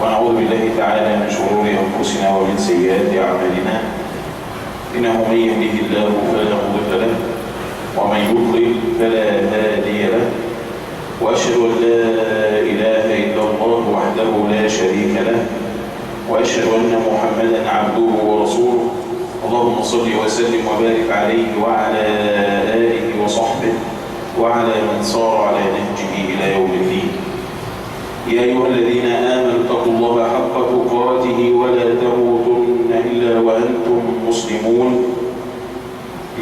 ونعوذ بالله تعالى من شرور أنفسنا ومن سيئات أعمالنا. إنه من يهده الله فلا مضل له ومن يضلل فلا هادي له، وأشهد أن لا إله إلا الله وحده لا شريك له، وأشهد أن محمدا عبده ورسوله. اللهم صل وسلم وبارك عليه وعلى آله وصحبه وعلى من صار على نهجه إلى يوم الدين. يا أيها الذين آمنوا اتقوا الله حق تقاته ولا تموتن إلا وأنتم مسلمون.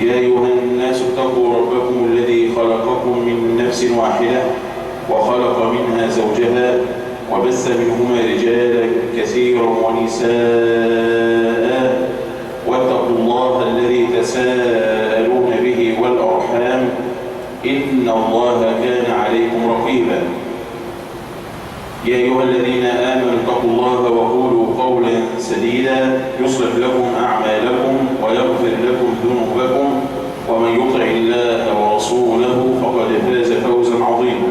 يا أيها الناس اتقوا ربكم الذي خلقكم من نفس واحدة وخلق منها زوجها وبث منهما رجالا كثيرا ونساء، واتقوا الله الذي تساءلون به والأرحام إن الله كان عليكم رقيبا. يا أيها الذين آمنوا اتقوا الله وقولوا قولا سديدا يصلح لكم أعمالكم ويغفر لكم ذنوبكم، ومن يطع الله ورسوله فقد فاز فوزا عظيما.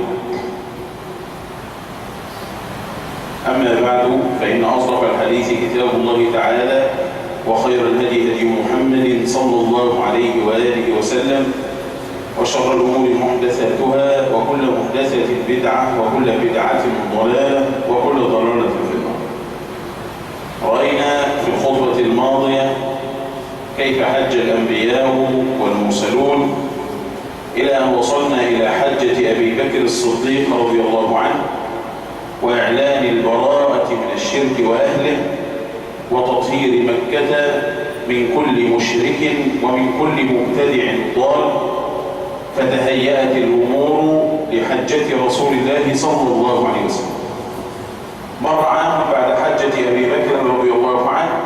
أما بعد، فإن أصدق الحديث كتاب الله تعالى، وخير الهدي هدي محمد صلى الله عليه وآله وسلم، وشر الأمور محدثاتها، وكل محدثة بدعة، وكل بدعة ضلالة، وكل ضلالة في النار. رأينا في الخطبة الماضية كيف حج الأنبياء والمرسلون إلى أن وصلنا إلى حجة أبي بكر الصديق رضي الله عنه، وإعلان البراءة من الشرك وأهله، وتطهير مكة من كل مشرك ومن كل مبتدع ضال. فتهيأت الأمور لحجة رسول الله صلى الله عليه وسلم. مر عام بعد حجة أبي بكر رضي الله عنه،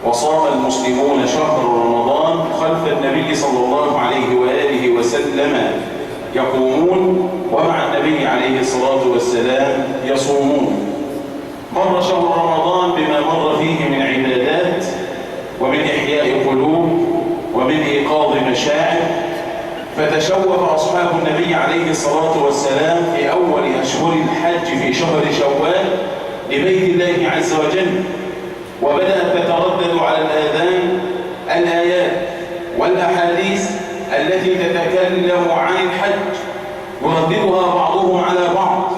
وصام المسلمون شهر رمضان خلف النبي صلى الله عليه وآله وسلم يقومون، ومع النبي عليه الصلاة والسلام يصومون. مر شهر رمضان بما مر فيه من عبادات ومن إحياء قلوب ومن إيقاظ مشاعر، فتشوف أصحاب النبي عليه الصلاة والسلام في أول أشهر الحج في شهر شوال لبيت الله عز وجل، وبدأت تتردد على الآذان الآيات والأحاديث التي تتكلم عن الحج، يرددها بعضهم على بعض،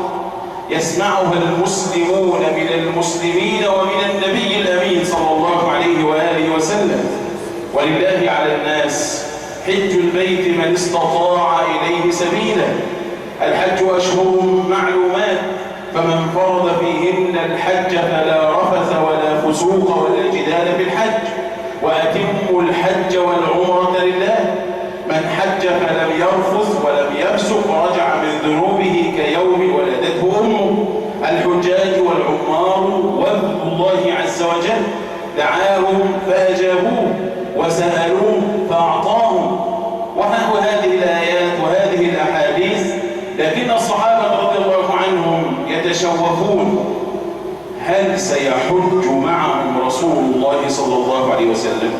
يسمعها المسلمون من المسلمين ومن النبي الأمين صلى الله عليه وآله وسلم. ولله على الناس حج البيت من استطاع إليه سبيلا. الحج أشهر معلومات، فمن فرض فيهن الحج فلا رفث ولا فسوق ولا جدال في الحج، وأتموا الحج والعمرة لله. من حج فلم يرفث ولم يفسق رجع من ذنوبه كيوم ولدته أمه. الحجاج والعمار وفد الله عز وجل، دعاهم فأجابوه وسألوه فأعطاهم. ونحو هذه الآيات وهذه الأحاديث، لكن الصحابة رضي الله عنهم يتشوفون هل سيحج معهم رسول الله صلى الله عليه وسلم؟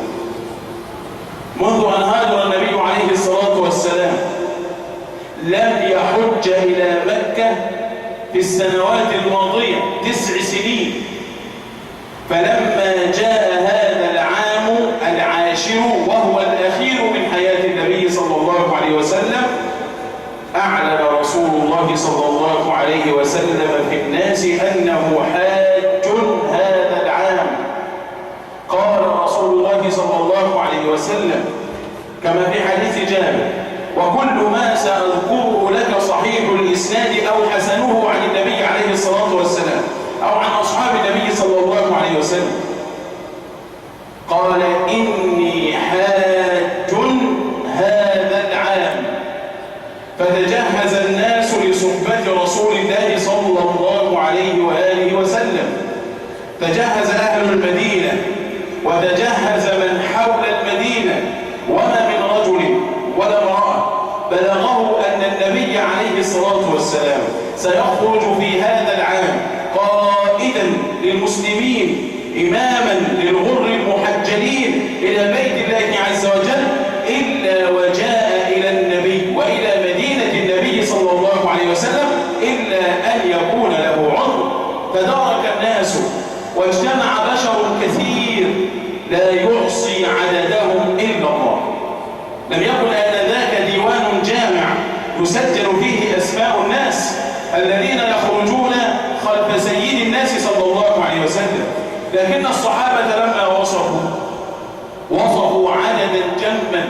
منذ أن هاجر النبي عليه الصلاة والسلام لم يحج إلى مكة في السنوات الماضية 9 سنين، فلما جاء هذا العام العاشر وهو الأخير من حياة النبي صلى الله عليه وسلم، أعلن رسول الله صلى الله عليه وسلم في الناس أنه حاج هذا العام. قال رسول الله صلى الله عليه وسلم كما في حديث جابر: وكل ما سأذكره لك صحيح الإسناد أو حسنه عن النبي عليه الصلاة والسلام أو عن أصحاب النبي صلى الله عليه وسلم. قال: إني حاج هذا العام. فتجهز الناس لصحبة رسول الله صلى الله عليه وآله وسلم. تجهز أهل المدينة وتجهز من حول المدينة، وما من رجل ولا امرأة بلغه أن النبي عليه الصلاة والسلام سيخرج في هذا العام قائدا للمسلمين، إماما للغر المحجلين إلى بيت الله عز وجل، إلا وجاء إلى النبي وإلى مدينة النبي صلى الله عليه وسلم إلا أن يكون له عذر. تدارك الناس واجتمع بشر كثير لا يحصي عددهم إلا الله. لم يكن آنذاك ديوان جامع يسجل فيه أسماء الناس الذين يخرجون خلف سيد الناس صلى الله عليه وسلم، لكن الصحابة لما وصفوا عددا جما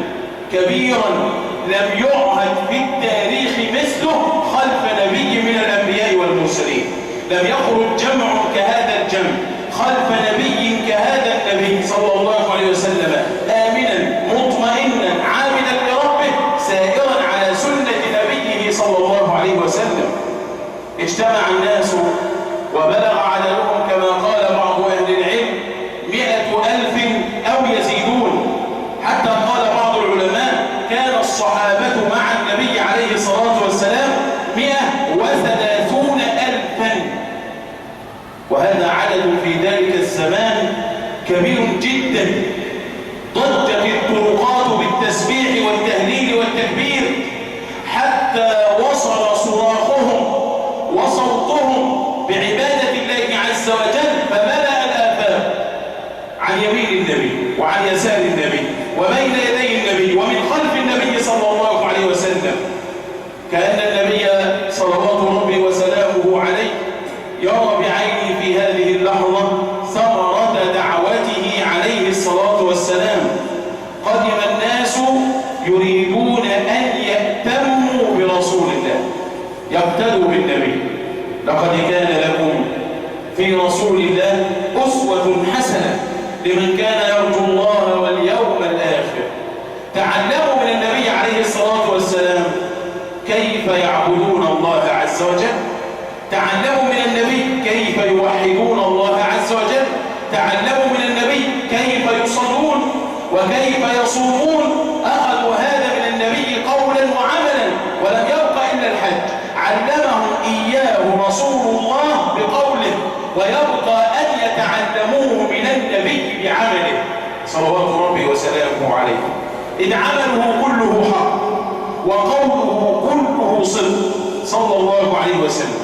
كبيرا لم يعهد في التاريخ مثله خلف نبي من الأنبياء والمرسلين. لم يخرج جمع كهذا الجمع خلف نبي كهذا النبي صلى الله عليه وسلم آمنا مطمئنا عابدا لربه سائرا على سنة نبيه صلى الله عليه وسلم. اجتمع الناس وبلغ عددهم كما قال بعض أهل العلم 100,000 أو يزيدون، حتى قال بعض العلماء كان الصحابة مع النبي عليه الصلاة والسلام 130,000، وهذا عدد في ذلك الزمان كبير جدا. ضجت الطرقات بالتسبيح والتهليل والتكبير حتى وصل صراخهم وصوتهم بعبادة الله عز وجل فملأ الآفاق عن يمين النبي وعن يسار النبي وبين يدي النبي ومن خلف النبي صلى الله عليه وسلم، كأن النبي صلوات ربي وسلامه عليه يرى بعينه في هذه اللحظة ثمرة دعوته عليه الصلاة والسلام. قدم الناس يريدون أن يأتموا برسول الله، يقتدوا بالنبي. لقد كان لكم في رسول الله أسوة حسنة لمن كان يرجو الله واليوم الآخر. تعلموا من النبي عليه الصلاة والسلام كيف يعبدون الله عز وجل، تعلموا من النبي كيف يوحدون الله عز وجل، تعلموا من النبي كيف يصلون وكيف يصومون. أخذوا هذا من النبي قولا وعملا، ولم يبق إلا الحج علمهم إياه رسول الله بقوله، ويبقى أن يتعلموه من النبي بعمله صلوات ربي وسلامه عليه. إذ عمله كله حق وقوله كله صدق صلى الله عليه وسلم.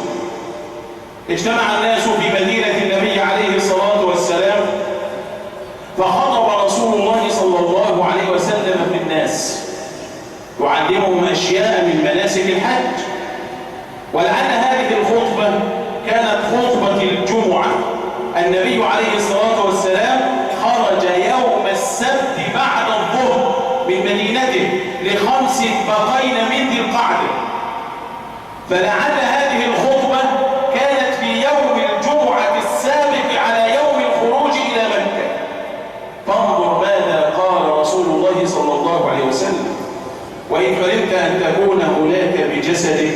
اجتمع الناس في مدينة النبي عليه الصلاة والسلام فخطب رسول الله صلى الله عليه وسلم في الناس يعلمهم أشياء من مناسك الحج. ولعل هذه الخطبة كانت خطبة الجمعة. النبي عليه الصلاة والسلام خرج يوم السبت بعد الظهر من مدينته ل5 بقين من ذي القعدة، فلعل هذه الخطبة كانت في يوم الجمعة السابق على يوم الخروج إلى مكة. فانظر ماذا قال رسول الله صلى الله عليه وسلم: وإن حرمت أن تكون هناك بجسدك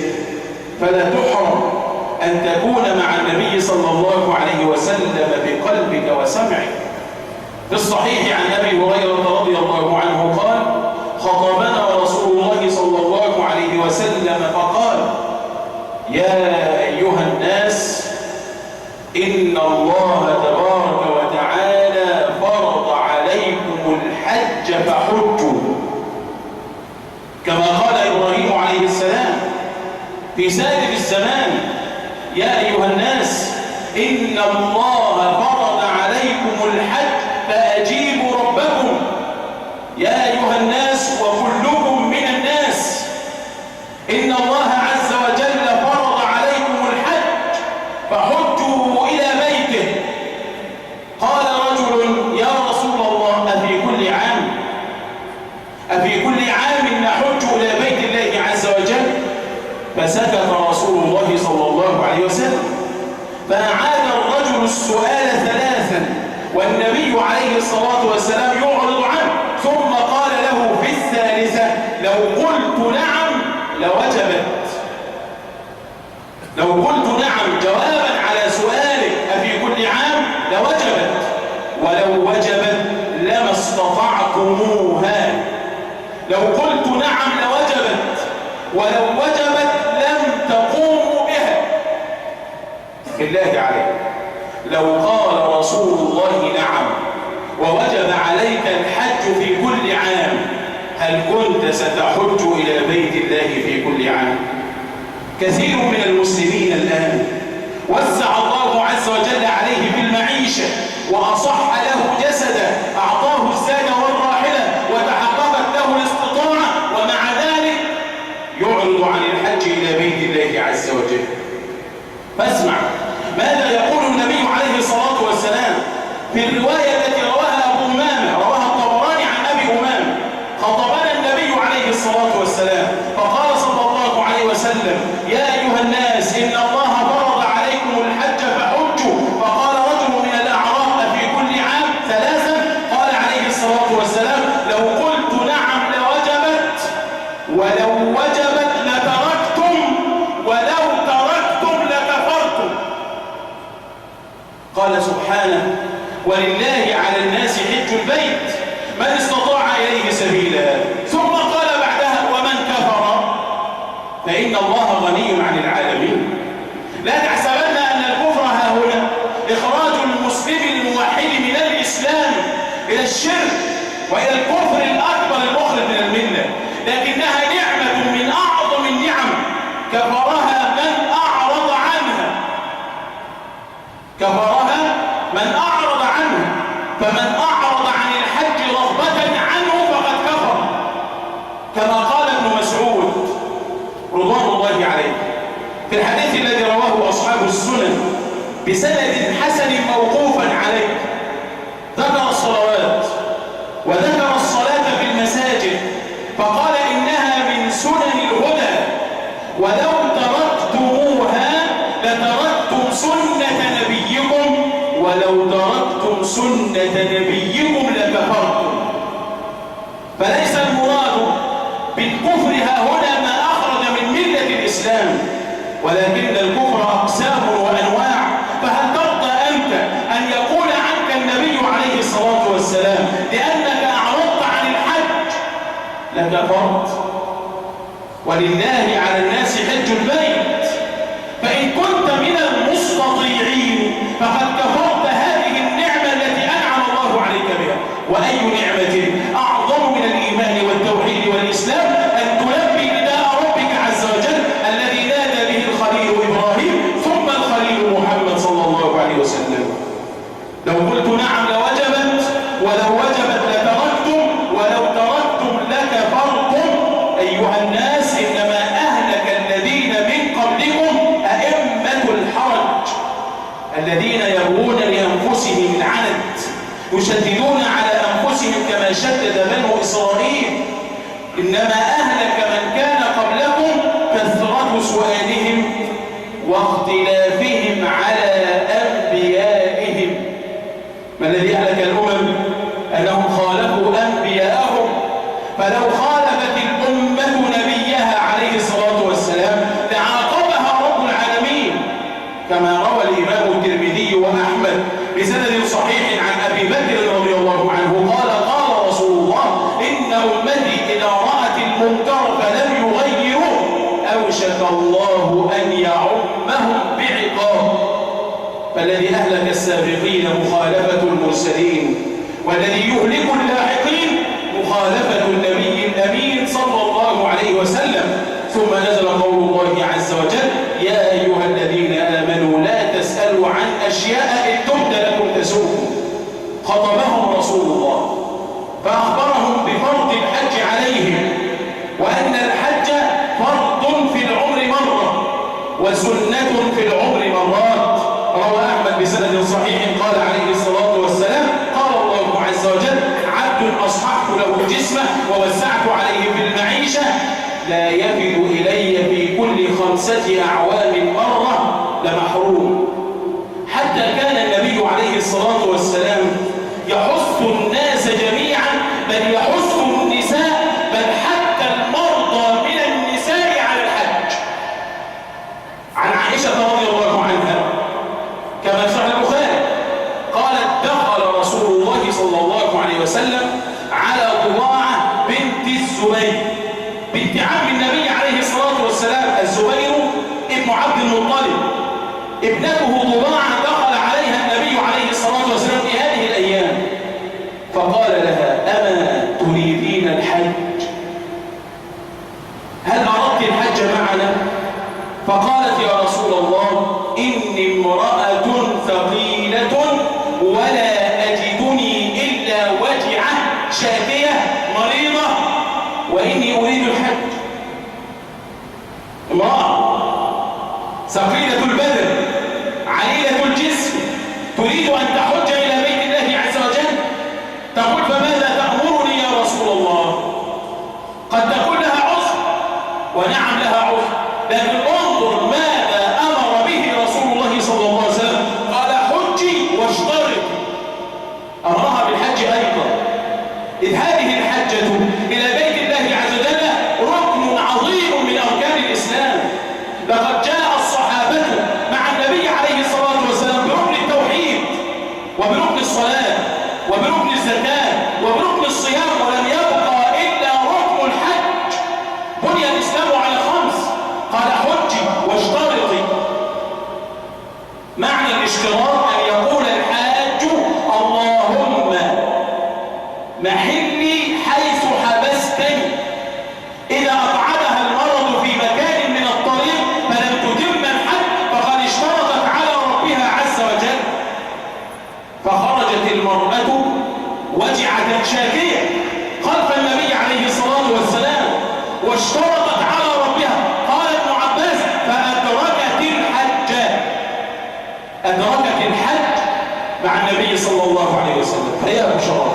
فلا تحرم أن تكون مع النبي صلى الله عليه وسلم بقلبك وسمعك. في الصحيح عن أبي هريرة رضي الله عنه قال: خطبنا رسول الله صلى الله عليه وسلم فقال: يا أيها الناس، إن الله تبارك وتعالى فرض عليكم الحج فحجوا، كما قال إبراهيم عليه السلام في سالف الزمان: يا أيها الناس، إن الله فرض عليكم الحج فأجيبوا ربكم. يا أيها الناس وكلكم من الناس، إن الله عز وجل فرض عليكم الحج فحجوا إلى بيته. قال رجل: يا رسول الله، أفي كل عام نحج إلى بيت الله عز وجل؟ فسكت رسول الله صلى الله عليه وسلم، فأعاد الرجل السؤال 3 والنبي عليه الصلاة والسلام يعرض عنه، ثم قال له في 3: لو قلت نعم لوجبت. لو قلت نعم جوابا على سؤالك أفي كل عام لوجبت، ولو وجبت لما استطعتموها. لو قلت نعم لوجبت، ولو وجبت لم تقوموا بها. بالله عليك، لو قال رسول الله نعم ووجب عليك الحج في كل عام، هل كنت ستحج إلى بيت الله في كل عام؟ كثير من المسلمين الآن وسع الله عز وأصح له جسده، أعطاه الزاد والراحلة وتحققت له الاستطاعة، ومع ذلك يعرض عن الحج إلى بيت الله عز وجل. فاسمع ماذا يقول النبي عليه الصلاة والسلام في الرواية التي رواها أبو أمامة، رواها الطبراني عن أبي أمامة. خطبنا النبي عليه الصلاة والسلام فقال صلى الله عليه وسلم: يا أيها الناس إن الله فرض عليكم الحج فحجوا. فقال رجل من الأعراب: في كل عام 3؟ قال عليه الصلاة والسلام: لو قلت نعم لوجبت، ولو وجبت لتركتم، ولو تركتم لكفرتم. قال سبحانه: ولله على الناس حج البيت من استطاع إليه سبيلا. ثم قال بعدها: ومن كفر فإن الله غني عن العالمين. لا تحسبن أن الكفر ها هنا إخراج المسلم الموحد من الإسلام إلى الشرك وإلى الكفر الأكبر المخرج من الملة، لكنها نعمة من أعظم النعم كفرها من أعرض عنها، كفرها من أعرض عنها. فمن أعرض عن الحج رغبة عنه فقد كفر، كما قال ابن مسعود رضوان الله عليه في الحديث الذي رواه أصحاب السنن بسند حسن موقوفا عليه. ذكر الصلوات وذكر الصلاة في المساجد فقال: إنها من سنن الهدى، ولو تركتموها لتركتم سنة نبيكم، ولو تركتم سنة نبيكم لكفرتم. فليس المراد بالكفر ها هنا ما أخرج من ملة الإسلام، ولكن الكفر أقسام وأنواع. فهل ترضى أنت أن يقول عنك النبي عليه الصلاة والسلام لأنك أعرضت عن الحج لكفرت؟ ولله على الناس حج البيت، فإن كنت من المستطيعين فقد كفرت هذه النعمة التي أنعم الله عليك بها. وأي نعمة أعظم من الإيمان والتوحيد والإسلام أن تلبي نداء ربك عز وجل الذي نادى به الخليل إبراهيم ثم الخليل محمد صلى الله عليه وسلم. لو قلت نعم لوجبت، ولو وجبت لتركتم، ولو تركتم لكفرتم. أيها الناس، إنما أهلك الذين من قبلكم أئمة الحرج الذين يبغون لأنفسهم العنت، يشددون على أنفسهم كما شدد بنو إسرائيل. إنما أهلك من كان قبلكم كثرة سؤالهم واختلافهم على أنبيائهم. ما الذي أهلك الأمم؟ أنهم خالفوا أنبياءهم. فلو خالفت الأمة نبيها عليه الصلاة والسلام لعاقبها رب العالمين، كما روى الإمام الترمذي وأحمد بسند صحيح عن أبي بكر رضي الله عنه قال: قال رسول الله: إن أمتي إذا رأت المنكر فلم يغيروه أوشك الله أن يعمهم بعقاب. فالذي أهلك السابقين مخالفة المرسلين، والذي يهلك اللاحقين مخالفة النبي الأمين صلى الله عليه وسلم. ثم نزل قول الله عز وجل: يا أيها الذين آمنوا لا تسألوا عن أشياء إن تبد لكم تسؤكم. خطبهم رسول الله فأخبرهم بفرض الحج عليهم، وأن الحج فرض في العمر مرة وسنة في العمر مرات. روى أحمد بسند صحيح قال عليه الصلاة والسلام: قال الله عز وجل: عبد أصححت له جسمه ووسعت عليه في المعيشة لا يفد إلي في كل 5 أعوام مرة لمحروم. حتى كان النبي عليه الصلاة والسلام يحث الناس جميعا، بل يحث النساء، بل حتى المرضى من النساء على الحج. عن عائشة رضي الله عنها كما في صحيح البخاري قالت: دخل رسول الله صلى الله عليه وسلم على ضباعة بنت الزبير بنت عم النبي عليه الصلاة والسلام. الزبير ابن عبد المطلب، ابنته ضباعة دخل عليها النبي عليه الصلاة والسلام في هذه الأيام فقال لها: أما تريدين الحج؟ هل أردت الحج معنا؟ فقالت: يا رسول الله إني امرأة ثقيلة ولا وإني أريد الحج. امرأة ثقيلة البدن عليلة الجسم تريد أن تحج إلى بيت الله عز وجل، تقول فماذا تأمرني يا رسول الله؟ قد تكون لها عذر، ونعم لها عذر، لكن انظر ماذا أمر به رسول الله صلى الله عليه وسلم. قال حجي واشترطي، أمرها بالحج أيضا، إذ هذه الحجة إلى بيت الله عز وجل ركن عظيم من أركان الإسلام. لقد جاء الصحابة مع النبي عليه الصلاة والسلام بركن التوحيد وبركن الصلاة وبركن الزكاة وبركن الصيام، ولم يبقى إلا ركن الحج. بني الإسلام على 5. قال حجي واشترطي. معنى الاشتراط أن يقول الحاج اللهم محلي حيث حبستني. إذا أقعدها المرض في مكان من الطريق فلم تتم الحج فقد اشترطت على ربها عز وجل. فخرجت المرأة وجعة شاكية خلف النبي عليه الصلاة والسلام واشترطت على ربها. قال ابن عباس فأدركت الحج، أدركت الحج مع النبي صلى الله عليه وسلم، فهي بشرى.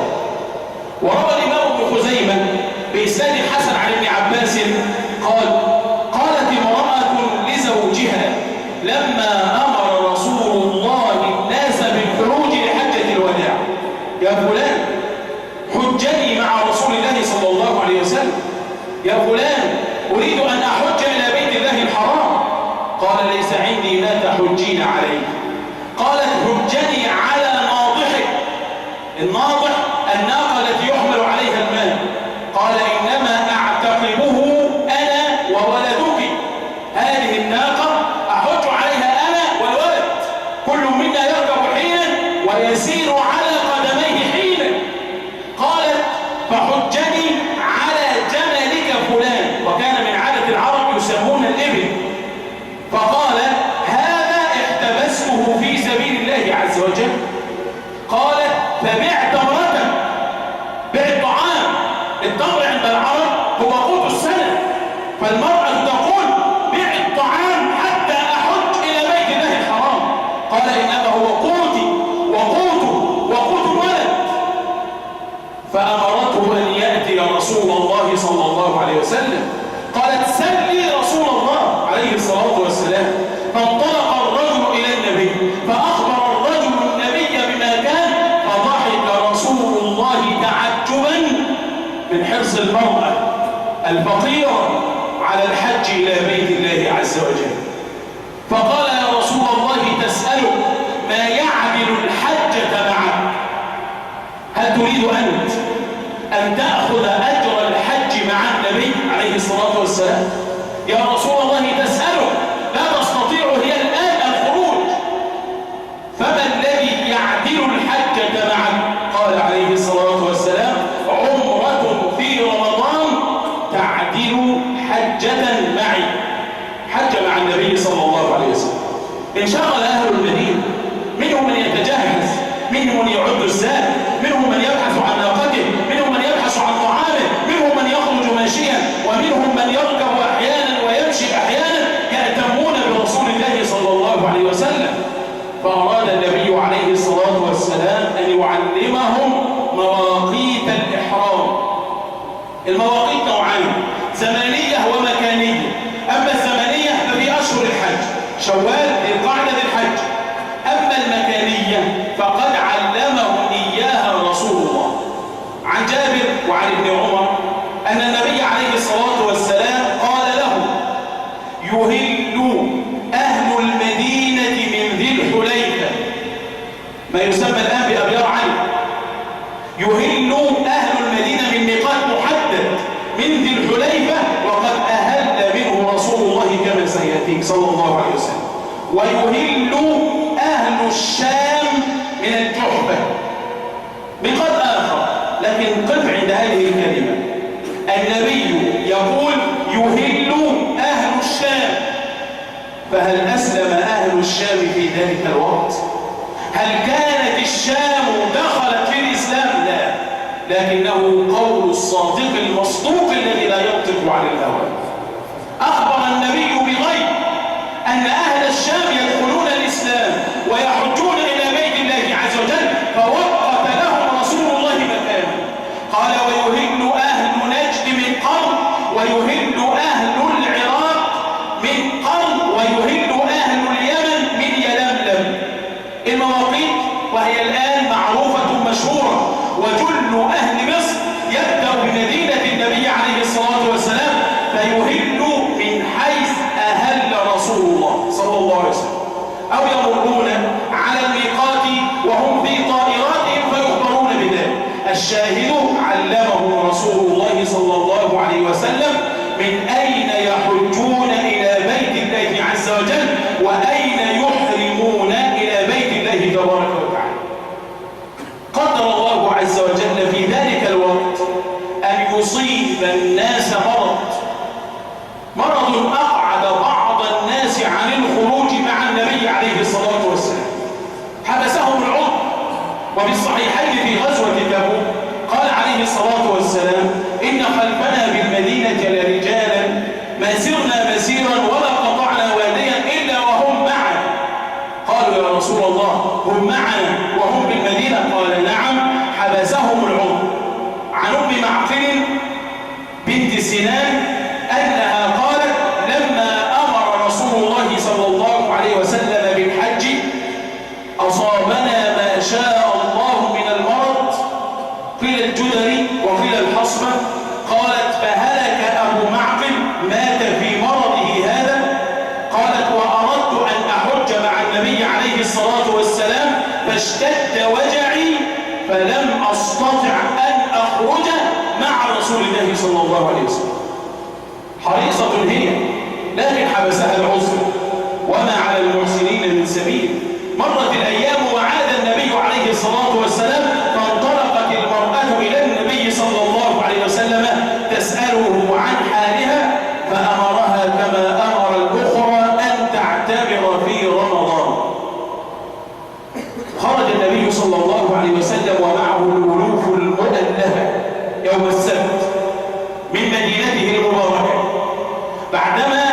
وروى الإمام ابن خزيمة بإسناد حسن عن ابن عباس قال قالت امرأة لزوجها لما أمر رسول الله الناس بالخروج لحجة الوداع: يا فلان حجني مع رسول الله صلى الله عليه وسلم، يا فلان أريد أن أحج إلى بيت الله الحرام. قال ليس عندي ما تحجين عليه. قالت حجني على ناضحك. الناضح الناقة التي يحمل عليها الماء. قال إنما أعتقبه أنا وولدك. هذه الناقة أحج عليها أنا والولد، كل منا يركب حينا ويسير على قدميه حينا. قالت فحجني على جملك فلان، وكان من عادة العرب يسمون الإبل. فقال هذا احتبسته في سبيل الله عز وجل. قالت فبع تمرة، بع الطعام. التمر عند العرب هو قوت السنة، فالمرأة تقول بع الطعام حتى أحج إلى بيت الله الحرام. قال إنما هو قوتي وقوت الولد. فأمرته أن يأتي رسول الله صلى الله عليه وسلم. قالت سلي رسول الله عليه الصلاة والسلام. فانطلق الرجل إلى النبي فأخبر الرجل النبي بما كان، فضحك رسول الله تعجبا من حرص المرأة الفقيرة على الحج إلى بيت الله عز وجل. فقال يا رسول الله تسأله ما يعمل الحجة معك؟ هل تريد أنت أن تأخذ أجر الحج مع النبي عليه الصلاة والسلام؟ يا رسول الله تسأله، لا تستطيع هي الآن الخروج، فما الذي يعدل الحجة معك؟ قال عليه الصلاة والسلام عمرة في رمضان تعدل حجة معي، حج مع النبي صلى الله عليه وسلم. انشغل أهل المدينة، منهم من يتجهز، منهم من يعد الزاد، منهم من يبحث عن ناقته، منهم من يبحث عن طعامه، منهم من يخرج ماشيا، ومنهم من يركب أحيانا ويمشي أحيانا، يأتمون برسول الله صلى الله عليه وسلم. فأراد النبي عليه الصلاة والسلام أن يعلمهم مواقيت الإحرام. المواقيت نوعان: زمنية ومكانية. أما الزمنية ففي أشهر الحج شوال ذي القعدة ذي الحج. أما المكانية فقد علمهم إياها رسول الله. عن جابر وعن ابن عمر أن النبي عليه الصلاة والسلام قال له يهل أهل المدينة من ذي الحليفة، ما يسمى الآن بأبيار علي. يهل أهل المدينة من ميقات محدد من ذي الحليفة، وقد أهل منه رسول الله كما سيأتيك صلى الله عليه وسلم. ويهل أهل الشام من الجحفة، ميقات آخر. لكن قف عند هذه الكلمة، النبي يقول يهل أهل الشام، فهل أسلم أهل الشام في ذلك الوقت؟ هل كانت الشام دخلت في الإسلام؟ لا، لكنه قول الصادق المصدوق الذي لا عن الهوى. أخبر النبي بغيب أن أهل الشام يدخلون الإسلام ويحجون إلى بيت الله عز وجل، فوقت لهم رسول الله مكانه. قال: ويهل أهل نجد من قرن، ويهل أهل العراق من قرن، ويهل أهل اليمن من يلملم. المواقيت وهي الآن معروفة مشهورة، وجل أهل مصر يبدأ بمدينة النبي عليه الصلاة والسلام فيهل من حيث أهل رسول الله صلى الله عليه وسلم، أو يمرون على الميقات وهم في طائراتهم فيخبرون بذلك. الشاهد علمه رسول الله صلى الله عليه وسلم من أين يحجون إلى بيت الله عز وجل، وأين يحرمون إلى بيت الله تبارك وتعالى. قدر الله عز وجل في ذلك الوقت أن يصيب الناس مرض أقعد بعض الناس عن الخروج مع النبي عليه الصلاة والسلام، حبسهم العذر. وبالصحيحين في غزوة تبوك قال عليه الصلاة والسلام: إن خلفنا بالمدينة لرجالا ما سرنا مسيرا ولا قطعنا واديا إلا وهم معنا. قالوا: يا رسول الله هم معنا وهم بالمدينة؟ قال: نعم، حبسهم العذر. عن أم معقل بنت سنان أنها قالت: لما أمر رسول الله صلى الله عليه وسلم بالحج أصابنا ما شاء الله من المرض، قيل الجدري وقيل الحصبة. قالت: فهلك أبو معقل، مات في مرضه هذا. قالت: وأردت أن أحج مع النبي عليه الصلاة والسلام فاشتد وجعي فلم أستطع أن أخرج مع رسول الله صلى الله عليه وسلم. حريصة هي، لكن حبسها العذر، وما على المحسنين من سبيل. مرت الأيام وعاد النبي عليه الصلاة والسلام، فانطلقت المرأة إلى النبي صلى الله عليه وسلم تسأله عن حالها، فأمرها كما أمر الأخرى أن تعتبر في رمضان. خرج النبي صلى الله عليه وسلم ومعه الألوف المؤلفة يوم السبت من مدينته المباركة، بعدما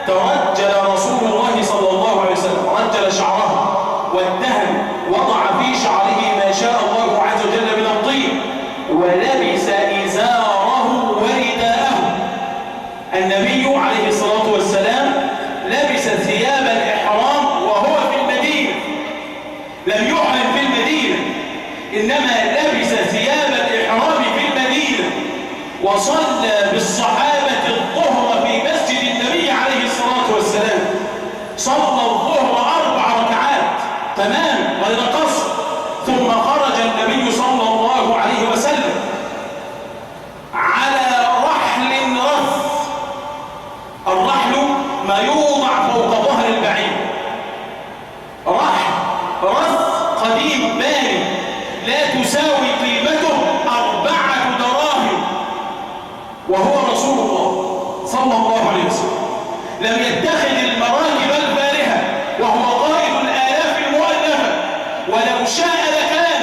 ترجل رسول الله صلى الله عليه وسلم، رجل شعره وادهن، وضع في شعره ما شاء الله عز وجل من الطيب، ولبس إزاره ورداءه. النبي عليه الصلاة والسلام لبس ثياب الإحرام وهو في المدينة، لم يحرم في المدينة، إنما لبس ثياب الإحرام في المدينة، وصلى بالصحابة الظهر في مسجد النبي عليه الصلاة والسلام. صلى الظهر 4 ركعات تمام غير قصر، ثم خرج النبي صلى الله عليه وسلم على رحل رث. الرحل ما يوضع فوق ظهر البعير، رحل رث قديم باري لا تساوي قيمته 4 دراهم، وهو رسول الله صلى الله عليه وسلم. لم يتخذ المراكب الفارهة وهو قائد الآلاف المؤلفة، ولو شاء لكان،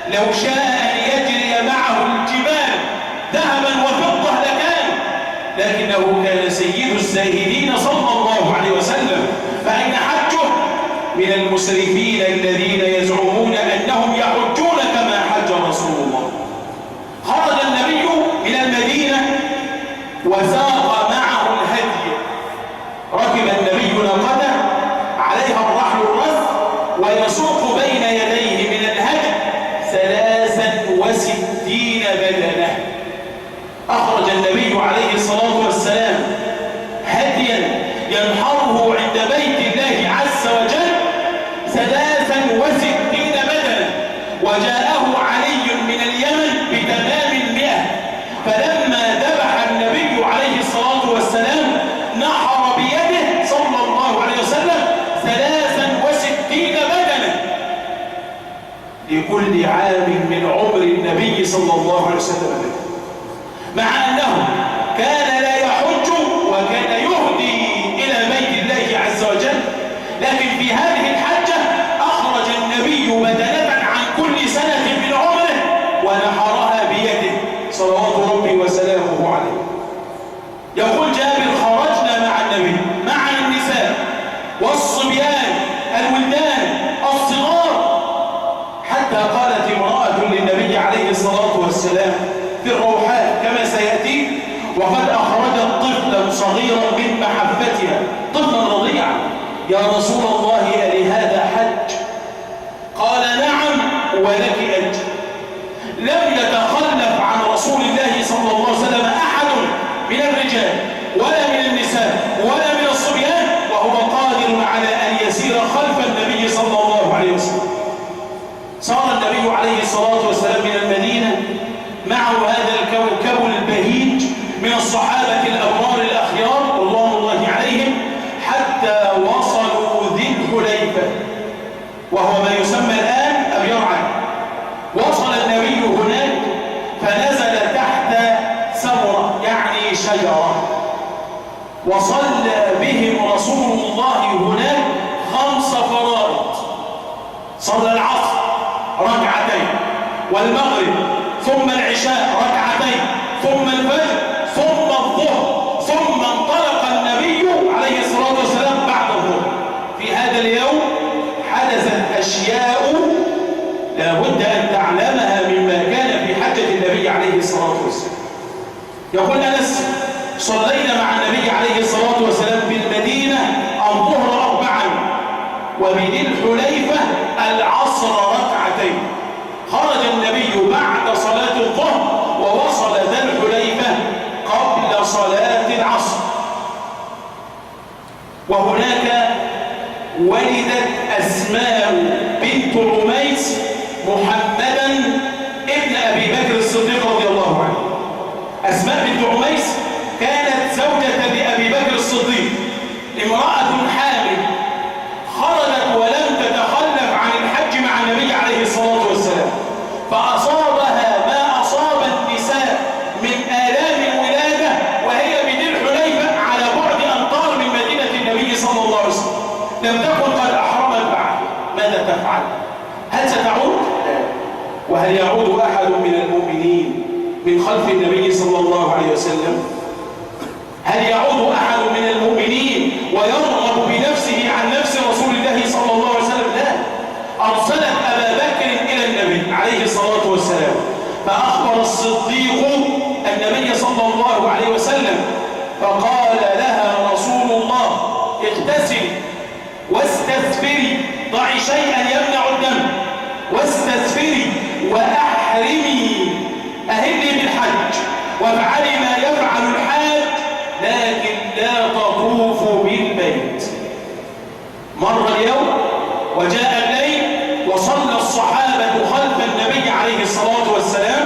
لو شاء أن يجري معه الجبال ذهبا وفضة لكان، لكنه كان سيد الزاهدين صلى الله عليه وسلم. فأين حجه؟ من المسرفين الذين يزعمون أنهم يحجون كما حج رسول الله. خرج النبي من المدينة وساق معه الهدي، ركب النبي ناقته عليها الرحل الرث، ويسوق بين يديه من الهدي 63 بدنة. أخرج النبي عليه الصلاة والسلام هديا ينحره عند بيت الله عز وجل 63 بدنة، وجاءه علي من اليمن بتمام 100. فلما ذبح النبي عليه الصلاة والسلام نحر بيده صلى الله عليه وسلم 63 بدنة لكل عام من عمر النبي صلى الله عليه وسلم، مع أنه كان لا يحج وكان يهدي إلى بيت الله عز وجل. لكن في هذه الحجة أخرج النبي بدنة عن كل سنة من عمره ونحرها بيده صلوات ربي وسلامه عليه. صار النبي عليه الصلاة والسلام من المدينة معه هذا الكوكب البهيج من الصحابة الأبرار الأخيار رضوان الله عليهم حتى وصلوا ذي الحليفة، وهو ما يسمى الآن أبيرعا. وصل النبي هناك فنزل تحت سمرة يعني شجرة، وصلى بهم رسول الله هناك 5 فرائض. صلى العصر ركعتين، والمغرب، ثم العشاء ركعتين، ثم الفجر، ثم الظهر، ثم انطلق النبي عليه الصلاة والسلام بعد الظهر. في هذا اليوم حدثت أشياء لا بد أن تعلمها مما كان في حجة النبي عليه الصلاة والسلام. يقول أنس: صلينا مع النبي عليه الصلاة والسلام بالمدينة الظهر 4، وبذي الحليفة العصر ركعتين. خرج النبي بعد صلاة الظهر ووصل ذا الحليفة قبل صلاة العصر. وهناك ولدت أسماء بنت عميس محمدا ابن أبي بكر الصديق رضي الله عنه. أسماء بنت عميس كانت زوجة لأبي بكر الصديق، امرأة حامل خرجت ولم تتخلف عن الحج مع النبي عليه الصلاة والسلام، فأصابها ما أصاب النساء من آلام الولادة وهي بذي الحليفة على بعد أمتار من مدينة النبي صلى الله عليه وسلم. لم تكن قد أحرمت بعد. ماذا تفعل؟ هل ستعود؟ وهل يعود أحد من المؤمنين من خلف النبي صلى الله عليه وسلم؟ هل يعود أحد من المؤمنين ويرغب بنفسه عن نفس رسول الله صلى الله عليه وسلم؟ لا. أرسلت أبا بكر إلى النبي عليه الصلاة والسلام، فأخبر الصديق النبي صلى الله عليه وسلم، فقال لها رسول الله: اغتسلي واستثفري، ضعي شيئا يمنع الدم، واستثفري وأحرمي، أهلي بالحج وافعلي ما يفعل الحاج، لكن لا تطوفوا بالبيت. مر اليوم وجاء الليل، وصلى الصحابة خلف النبي عليه الصلاة والسلام.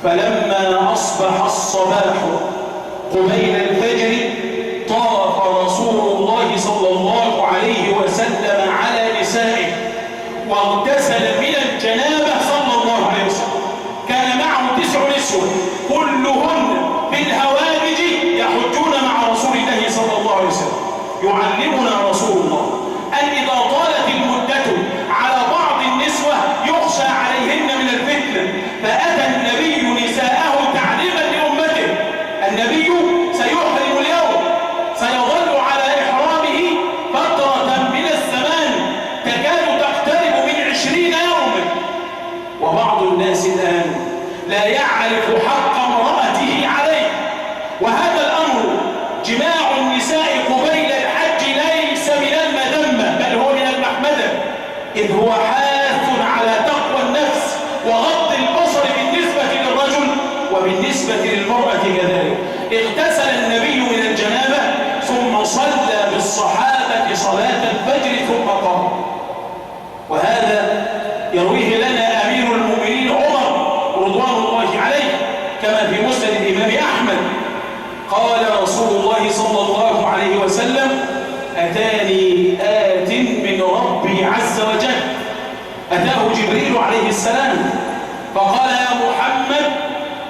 فلما أصبح الصباح قبيل الفجر طاف رسول الله صلى الله عليه وسلم على نسائه واغتسل من الجنابة صلى الله عليه وسلم. كان معه 9 نسوة كلهن بالهوادج يحجون مع رسول الله صلى الله عليه وسلم. يعلمنا رسول الله أن إذا طالت المدة على بعض النسوة يخشى عليهن من الفتنة، فأتى النبي نساءه تعليما لأمته. النبي سيحرم اليوم، سيظل على إحرامه فترة من الزمان تكاد تقترب من 20 يوما. وبعض الناس الآن لا يعرف حق امرأته عليه، وهذا الأمر جماع النساء قبيل الحج ليس من المذمة بل هو من المحمدة، إذ هو حاث على تقوى النفس وغض البصر بالنسبة للرجل وبالنسبة للمرأة كذلك. اغتسل النبي من الجنابة ثم صلى بالصحابة صلاة الفجر ثم قام. وهذا يرويه لنا أمير المؤمنين عمر رضوان الله عليه كما في مسند الإمام أحمد. قال رسول الله صلى الله عليه وسلم: أتاني آت من ربي عز وجل. أتاه جبريل عليه السلام فقال: يا محمد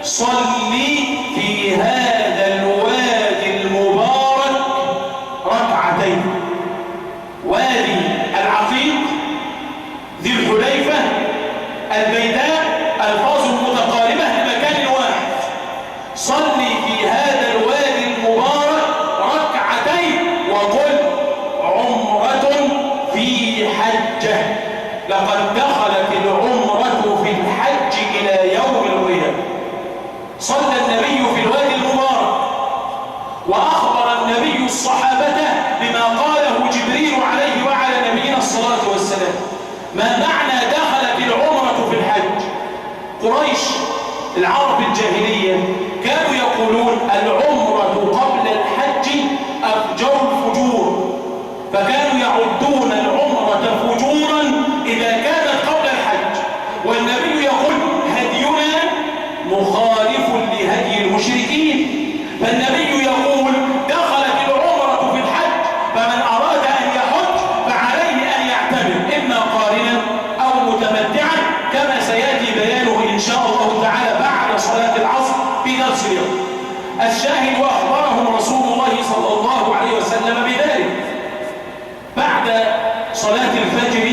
صلي في هذا الوادي المبارك ركعتين. وادي العقيق، ذي الحليفة، البيداء، ألفاظ متقاربة لمكان واحد. صلي في هذا الوادي المبارك ركعتين وقل: عمرة في حجة. لقد دخلت العمرة في الحج إلى يوم القيامة. صلى النبي في الوادي المبارك، وأخبر النبي الصحابة بما قاله جبريل عليه وعلى نبينا الصلاة والسلام. ما معنى دخلت العمرة في الحج؟ قريش العرب الجاهلية كانوا يقولون العمرة قبل الحج أفجر الفجور، فكانوا يعدون العمرة فجورا إذا كانت الشاهد وأخبرهم رسول الله صلى الله عليه وسلم بذلك. بعد صلاة الفجر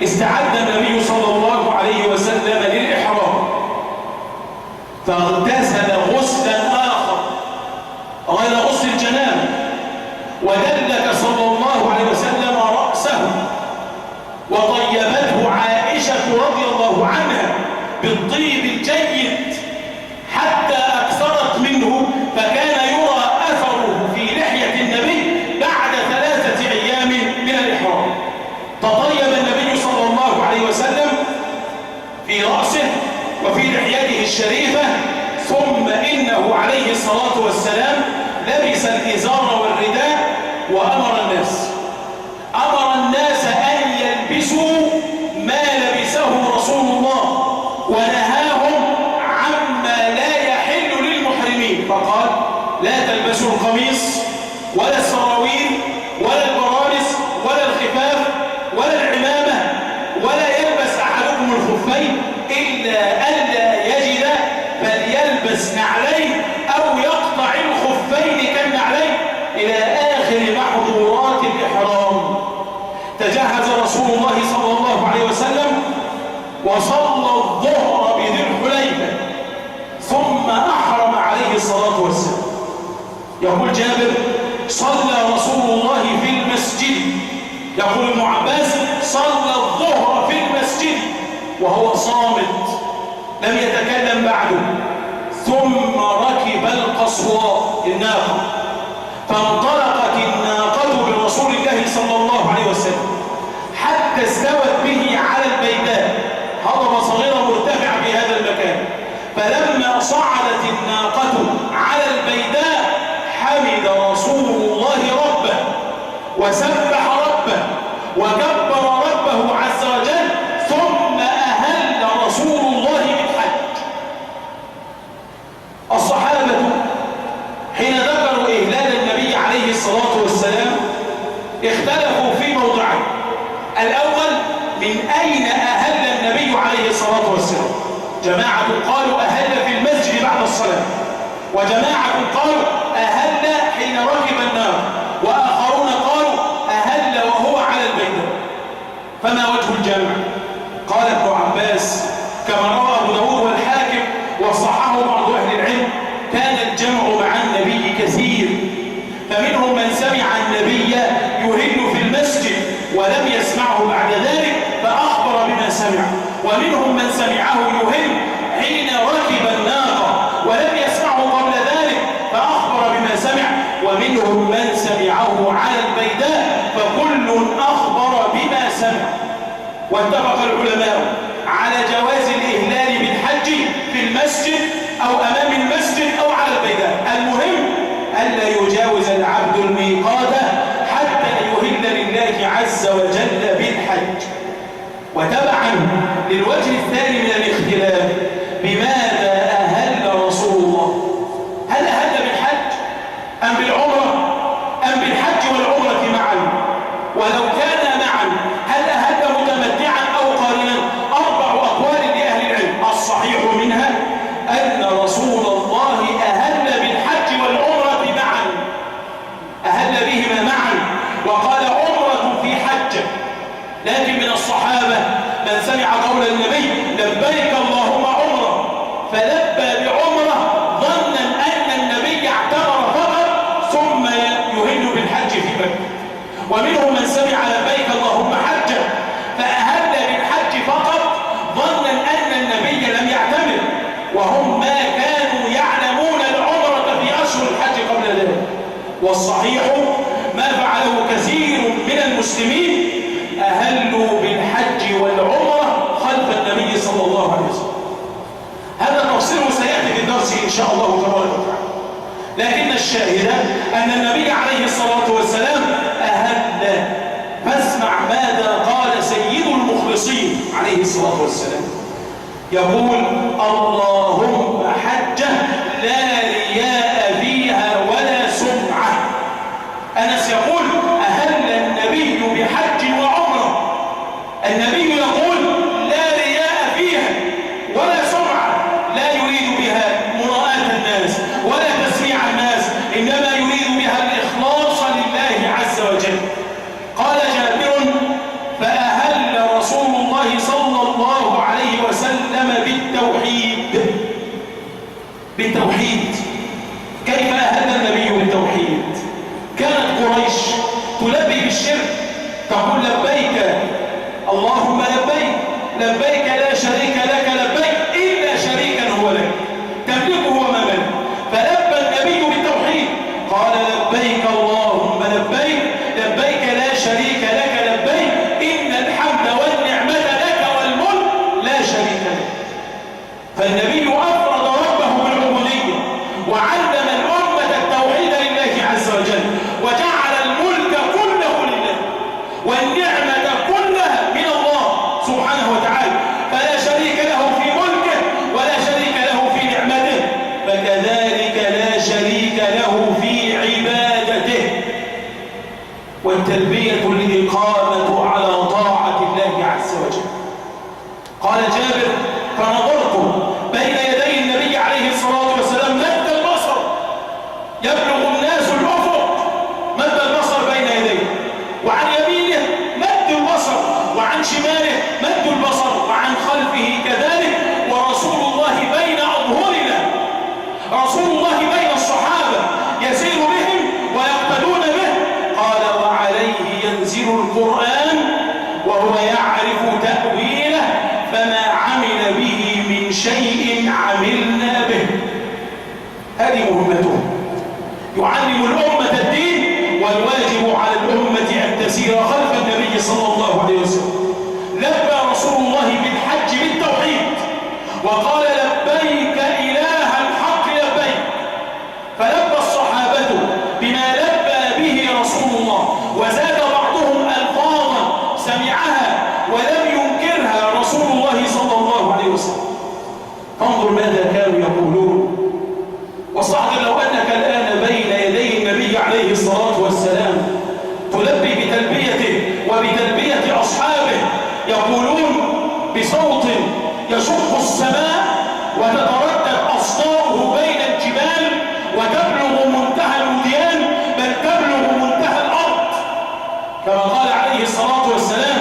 استعد النبي صلى الله عليه وسلم للإحرام، فاغتسل غسلا آخر غير غسل الجنابة، ودلك صلى الله عليه وسلم رأسه، وطيبته عائشة رضي الله عنها بالطيب الجيد حتى أكثرت منه، فكان يرى أثره في لحية النبي بعد 3 أيام من الإحرام. تطيب النبي صلى الله عليه وسلم في رأسه وفي لحيته الشريفة، ثم إنه عليه الصلاة والسلام لبس الإزار والرداء وأمر الناس أن يلبسوا ما لبسه رسول الله، ونهاهم عما لا يحل للمحرمين، فقال: لا تلبسوا القميص ولا السراويل ولا البرانس ولا الخفاف ولا العمامة، ولا يلبس أحدكم الخفين إلا ألا يجد فليلبس نعلين أو يقطع الخفين كالنعلين، إلى آخر محظورات الإحرام. تجهز رسول الله صلى الله عليه وسلم وصلى الظهر بذي الحليفة، ثم أحرم عليه الصلاة والسلام. يقول جابر: صلى رسول الله في المسجد، يقول ابن عباس: صلى الظهر في المسجد وهو صامت لم يتكلم بعده، ثم ركب القصواء الناقة، فانطلقت الناقة برسول الله صلى الله عليه وسلم حتى استوت به على البيداء، هضبة صغيرة مرتفعة في هذا المكان. فلما صعدت الناقة على البيداء حمد رسول الله ربه وسبح ربه وكبر ربه عز وجل، ثم أهل رسول الله بالحج. الصحابة حين ذكروا إهلال النبي عليه الصلاة والسلام اختلفوا في موضعين. الأول: من أين أهل النبي عليه الصلاة والسلام؟ جماعة قالوا أهل في المسجد بعد الصلاة، وجماعة قالوا أهل حين ركب النار، وآخرون قالوا أهل وهو على البيداء. فما وجه الجمع؟ قال ابن عباس كما روى أبو داود والحاكم وصححه بعض أهل العلم: كان الجمع مع النبي كثير، فمنهم من سمع النبي يهل في المسجد ولم يسمعه بعد ذلك فأخبر بما سمع، ومنهم من سمعه يهل حين ركب الناقة ولم يسمعه قبل ذلك فأخبر بما سمع، ومنهم من سمعه على البيداء، فكل أخبر بما سمع. واتفق العلماء على جواز الإهلال بالحج في المسجد أو أمام المسجد أو على البيداء، المهم ألا يجاوز العبد الميقات حتى يهل لله عز وجل بالحج. وتبعا للوجه الثاني من الاختلاف: بماذا أهل رسول الله؟ هل أهل بالحج أم بالعمرة أم بالحج والعمرة معا؟ ولو كان معا هل أهل متمتعا أو قارنا؟ 4 أقوال لأهل العلم. الصحيح منها أن رسول الله أهل بالحج والعمرة معا، أهل بهما معا، وقال عمرة في حجة. لكن من الصحابة من سمع قول النبي: لبيك اللهم عمرة، فلبى بعمرة ظنا أن النبي اعتمر فقط ثم يهل بالحج في مكة. ومنهم من سمع لبيك اللهم حجة فأهل بالحج فقط ظنا أن النبي لم يعتمر، وهم ما كانوا يعلمون العمرة في أشهر الحج قبل ذلك. والصحيح ما فعله كثير من المسلمين، أهلوا بالحج والعمرة خلف النبي صلى الله عليه وسلم. هذا تفصيله سيأتي في الدرس إن شاء الله تبارك وتعالى، لكن الشاهد أن النبي عليه الصلاة والسلام أهل. فاسمع ماذا قال سيد المخلصين عليه الصلاة والسلام، يقول: اللهم حجة لا رياء فيها ولا سمعة. أنس يقول: أهل النبي بحج وعمرة. النبي يقول: لا رياء فيها ولا سمعة، لا يريد بها مراءة الناس ولا تسميع وسلم بالتوحيد. كيف أهل النبي بالتوحيد؟ كانت قريش تلبي بالشرك، تقول لبيك اللهم لبيك لا شريك لك لبيك إلا شريكا هو لك تملكه وما ملك. فلبى النبي بالتوحيد، قال لبيك اللهم لبيك لا شريك لك لبيك إن الحمد والنعمة لك والملك لا شريك لك. فالنبي أفرد ربه بالعبودية وعلم الأمة التوحيد لله عز وجل، وجعل الملك كله لله والنعمة كلها من الله سبحانه وتعالى، فلا شريك له في ملكه ولا شريك له في نعمته، فكذلك لا شريك له في عبادته. والتلبية الإقامة على طاعة الله عز وجل. قال جابر فنظرت بين يدي النبي عليه الصلاة والسلام مد البصر، يبلغ الناس الأفق، مد البصر بين يديه، وعن يمينه مد البصر، وعن شماله مد البصر، وعن خلفه كذلك، ورسول الله بين أظهرنا، رسول الله بين الصحابة يسير بهم ويقتدون به. قال وعليه ينزل القرآن وهو يعرف تأويله، فما عمل به من شيء عملنا به. هذه مهمته، يعلم الأمة الدين، والواجب على الأمة أن تسير خلف النبي صلى الله عليه وسلم. لبى رسول الله بالحج بالتوحيد وقال لبيك إله الحق لبيك، فلبى الصحابة بما لبى به رسول الله، وزاد بعضهم ألفاظا سمعها ولم ينكرها رسول الله صلى الله عليه وسلم. فانظر ماذا كانوا يقولون. وصعد لو أنك الآن بين يدي النبي عليه الصلاة والسلام تلبي بتلبيته وبتلبية أصحابه، يقولون بصوت يشق السماء وتتردد أصداؤه بين الجبال وتبلغ منتهى الوديان، بل تبلغ منتهى الأرض، كما قال عليه الصلاة والسلام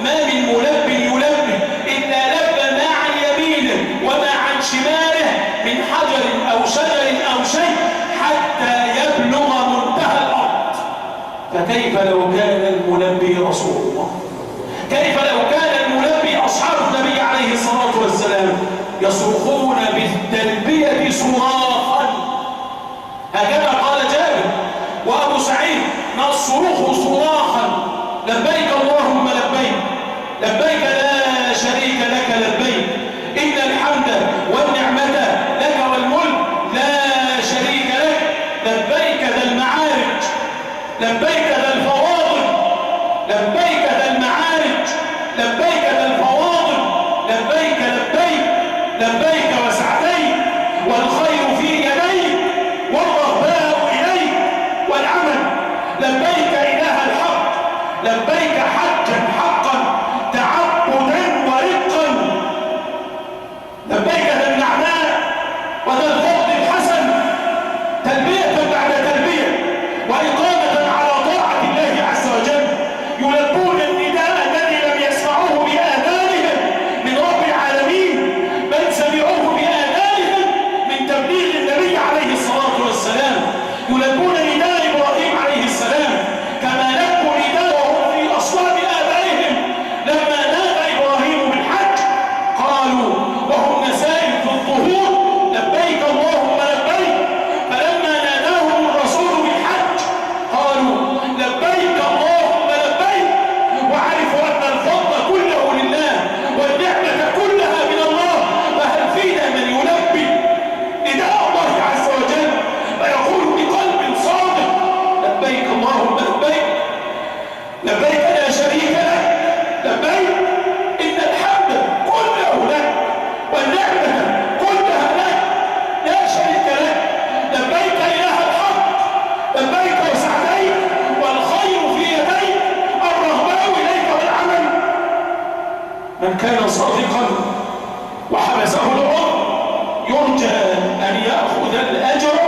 ما من ملب يلبي إلا لبى ما عن يمينه وما عن شماله من حجر أو شجر أو شيء حتى يبلغ منتهى الأرض. فكيف لو كان الملبي رسول الله؟ كيف لو كان الملبي أصحاب النبي عليه الصلاة والسلام يصرخون بالتلبية صراخا؟ هكذا قال جابر وأبو سعيد نصرخ صراخا لبيك اللهم لبيك لا شريك لك لبيك إن الحمد والنعمة لك والملك لا شريك لك لبيك ذا المعارج لبيك ذا الفواضل لبيك ذا المعارج لبيك ذا الفواضل لبيك وسعديك والخير في يديك والرغباء إليك والعمل لبيك إله الحق لبيك حجا حقا تعبدا ورقا لبيك ذا النعماء وذا الفضل الحسن تلبية بعد تلبية وإقامة على طاعة الله عز وجل يلبون النداء الذي لم يسمعوه بآذانهم من رب العالمين بل سمعوه بآذانهم من تبليغ النبي عليه الصلاة والسلام يلبون نداء إبراهيم عليه السلام كما لبوا نداءهم في أصلاب آبائهم لما نادى إبراهيم بالحج قالوا وهم نسائم في الظهور لبيك اللهم لبيك فلما ناداهم الرسول بالحج قالوا لبيك اللهم لبيك وعرفوا أن الفضل كله لله والنعمة كلها من الله. فهل فينا من يلبي نداء الله عز وجل ويقول بقلب صادق لبيك اللهم لبيك لا شريك لك لبيك إن الحمد كله لك والنعمة كلها لك لا شريك لك لبيك إله الحق لبيك وسعديك والخير في يديك الرغباء إليك والعمل. من كان صادقا وحبسه العمر يرجى أن يأخذ الأجر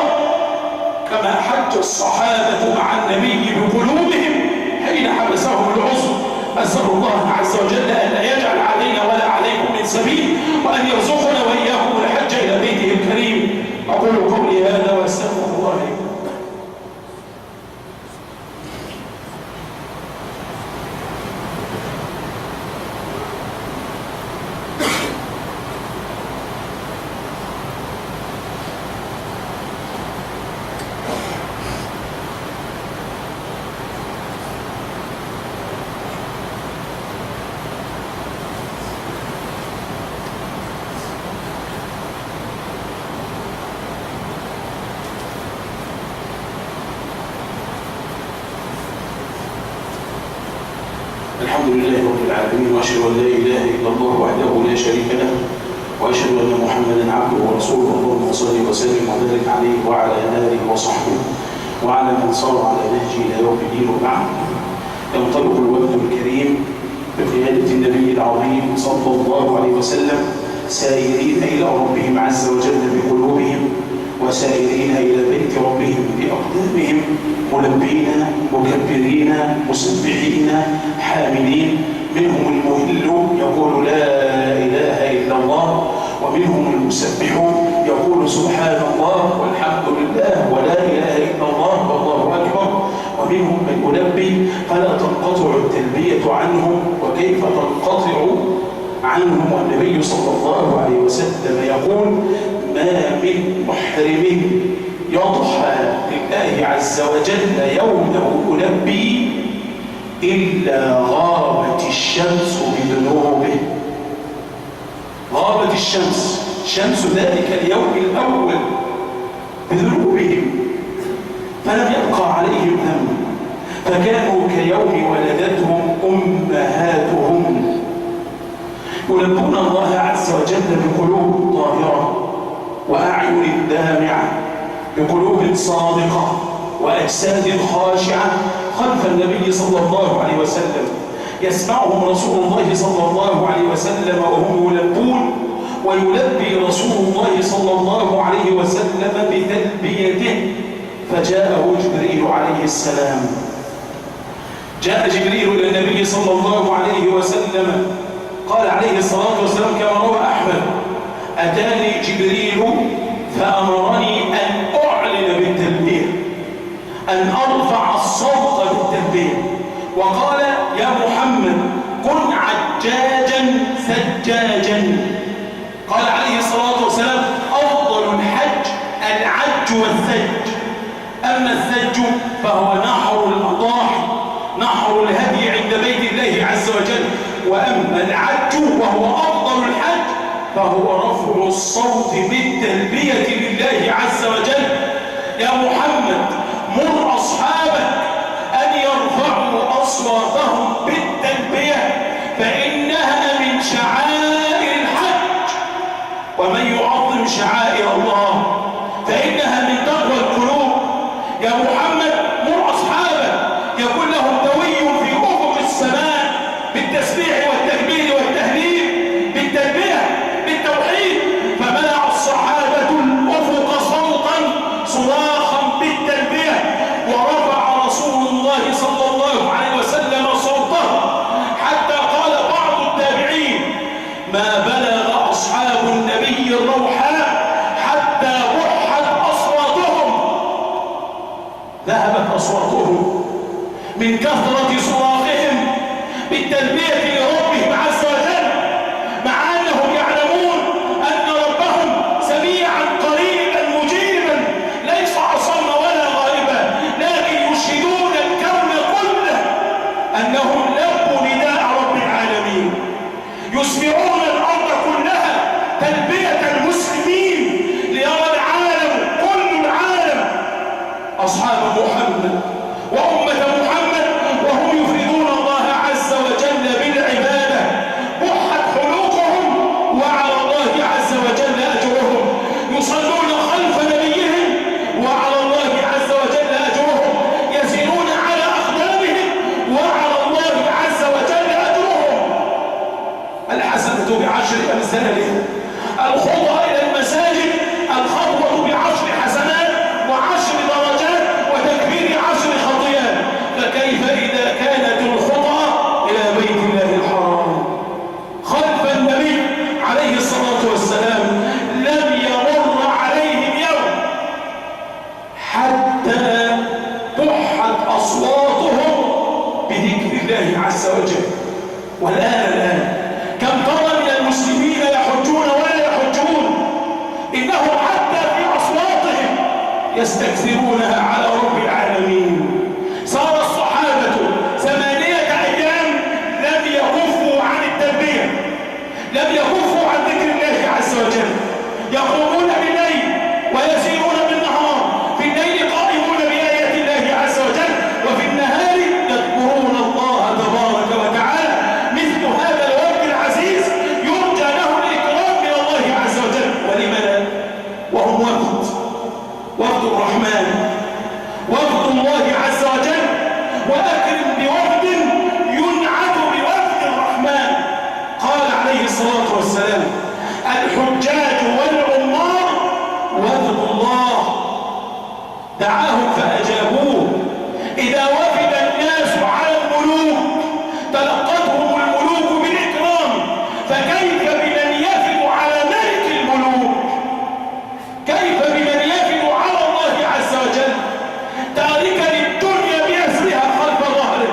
كما حج الصحابة مع النبي بقلوبهم حين حبسهم العذر. أسأل الله عز وجل أن لا يجعل علينا ولا عليكم من سبيل الحمد لله رب العالمين، وأشهد أن لا إله إلا الله وحده لا شريك له، وأشهد أن محمدا عبده ورسوله. اللهم صل وسلم وبارك عليه وعلى آله وصحبه وعلى من صار على نهجه إلى يوم الدين. وبعد، ينطلق الوفد الكريم بقيادة النبي العظيم صلى الله عليه وسلم سائرين إلى ربهم عز وجل بقلوبهم، وسائرين إلى بيت ربهم بأقدامهم، ملبين مكبرين مسبحين حامدين. منهم المهل يقول لا إله إلا الله، ومنهم المسبح يقول سبحان الله والحمد لله ولا إله إلا الله والله أكبر، ومنهم من يلبي فلا تنقطع التلبية عنهم. وكيف تنقطع عنهم؟ والنبي صلى الله عليه وسلم يقول: ما من محرم يضحى لله عز وجل يومه يلبي إلا غابت الشمس بذنوبه. غابت الشمس، شمس ذلك اليوم الأول، بذنوبهم، فلم يبقى عليهم ذنب، فكانوا كيوم ولدتهم أمهاتهم. يلبون الله عز وجل بقلوب طاهرة وأعين دامعة، بقلوب صادقة وأجساد خاشعة خلف النبي صلى الله عليه وسلم. يسمعهم رسول الله صلى الله عليه وسلم وهم يلبون، ويلبي رسول الله صلى الله عليه وسلم بتلبيته. فجاءه جبريل عليه السلام. جاء جبريل إلى النبي صلى الله عليه وسلم، قال عليه الصلاة والسلام كما روى أحمد: أتاني جبريل فأمرني أن أعلن بالتلبية، أن أرفع الصوت بالتلبية، وقال: يا محمد كن عجاجا سجاجا. قال عليه الصلاة والسلام: أفضل الحج العج والسج. أما السج فهو نحر الأضاحي، نحر الهدي عند بيت الله عز وجل. وأما العج وهو أفضل الحج فهو رفع الصوت بالتلبية لله عز وجل. يا محمد مر أصحابك أن يرفعوا أصواتهم بالتلبية، فإنها من شعائر الحج، ومن يعظم شعائر الله فإنها من تقوى القلوب. يا محمد مر أصحابك يكون لهم دوي في أفق السماء بالتسبيح والتكبير والتهليل بالتلبية بالتوحيد، فمنع الصحابة الأفق صوتا صراخا بالتلبية، ورفع رسول الله صلى الله عليه وسلم صوته حتى قال بعض التابعين: ما بلغ أصحاب النبي الروحاء حتى بحت أصواتهم، ذهبت أصواتهم من كثرة صراخهم بالتلبية لربهم عز وجل، مع أنهم يعلمون أن ربهم سميعا قريبا مجيبا ليس أصم ولا غائبا، لكن يشهدون الكون كله أنهم لبوا نداء رب العالمين، يسمعون الأرض كلها تلبية المسلمين ليرى العالم كل العالم أصحاب محمد وأمة محمد وهم يفردون الله عز وجل بالعبادة. بحت حلوقهم وعلى الله عز وجل أجرهم، يصلون خلف نبيهم وعلى الله عز وجل أجرهم، يسيرون على أقدامهم وعلى الله عز وجل أجرهم. الحسنة بعشر أمثالها، الخطوة إلى المساجد الخطوة بعشر حسنات وعشر درجات وتكبير عشر خطيئات، فكيف إذا كانت الخطوة إلى بيت الله الحرام خلف النبي عليه الصلاة والسلام؟ لم يمر عليهم يوم حتى بحت أصواتهم بذكر الله عز وجل. والآن كم ترى من المسلمين يحجون ولا يحجون، إنهم حتى في أصواتهم يستكثرونها على رب العالمين. صار الصحابة 8 أيام لم يكفوا عن التلبية، لم يكفوا عن ذكر الله عز وجل، يقومون بالليل ويسيرون بالنهار، في الليل قائمون بآيات الله عز وجل، وفي النهار يذكرون الله تبارك وتعالى الرحمن، وفد الله عز وجل، وأكرم بوفد ينعت بوفد الرحمن. قال عليه الصلاة والسلام: الحجاج والعمار وفد الله، دعاهم فأجابوه. إذا وفد الناس على الملوك تلقتهم الملوك بالإكرام، فكيف بمن يفد على ملك الملوك؟ كيف بمن يفد على الله عز وجل، تاركا للدنيا بأسرها خلف ظهره،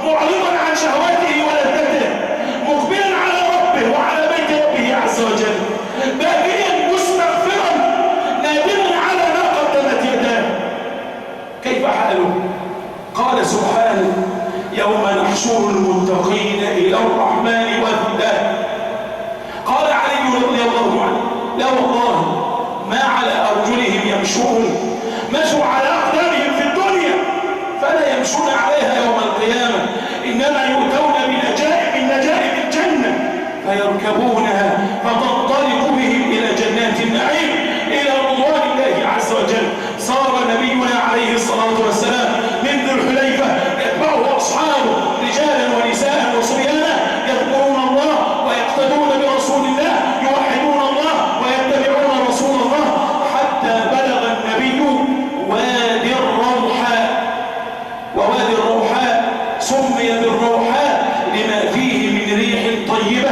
معرضا عن شهوته ولذته، مقبلا على ربه وعلى بيت ربه عز وجل، باكيا مستغفرا نادما على ما قدمت يداه. كيف حاله؟ قال سبحانه: يوم نحشر المتقين إلى الرحمن وفدا. قال علي رضي الله عنه: لا والله ما على أرجلهم يمشون، مشوا على أقدامهم في الدنيا فلا يمشون عليها يوم القيامة، إنما يؤتون بنجائب من نجائب الجنة فيركبونها فتنطلق بهم إلى جنات النعيم، إلى رضوان الله عز وجل. صار نبينا عليه الصلاة والسلام من ذي الحليفة يتبعه أصحابه رجالا ونساء وصبيانا يذكرون الله ويقتدون برسول الله، يوحدون الله ويتبعون رسول الله، حتى بلغ النبي وادي الروحاء. ووادي الروحاء سمي بالروحاء لما فيه من ريح طيبة،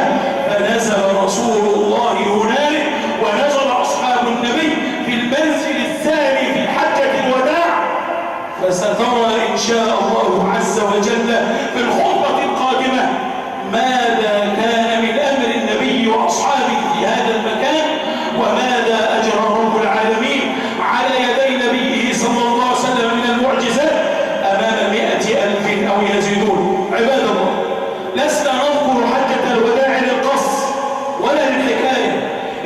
فنزل رسول الله هنالك ونزل أصحاب النبي في المنزل الثاني في حجة الوداع. فسترى إن شاء الله عز وجل في الخطبة القادمة ماذا كان من أمر النبي وأصحابه في هذا المكان، وماذا أجرى رب العالمين على يدي نبيه صلى الله عليه وسلم من المعجزات أمام 100,000 أو يزيدون. عباد الله، لسنا نذكر حجة الوداع للقص ولا للحكاية،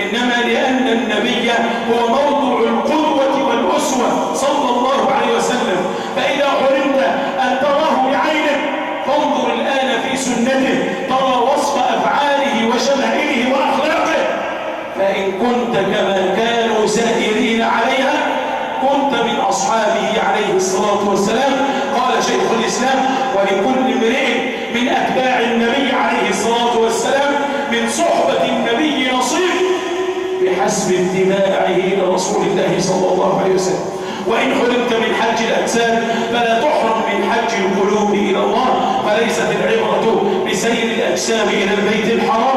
إنما لأن النبي هو موضوع القدوة والأسوة صلى الله عليه وسلم. فإذا حرمت أن تراه بعينك فانظر الآن في سنته، ترى وصف أفعاله وشمائله وأخلاقه. فإن كنت كما كانوا سائرين عليها كنت من أصحابه عليه الصلاة والسلام. قال شيخ الإسلام: ولكل امرئ من أتباع النبي عليه الصلاة والسلام من صحبة النبي نصيب بحسب اتباعه لرسول الله صلى الله عليه وسلم. وإن حرمت من حج الأجساد فلا تحرم من حج القلوب إلى الله، فليست العبرة بسير الأجسام إلى البيت الحرام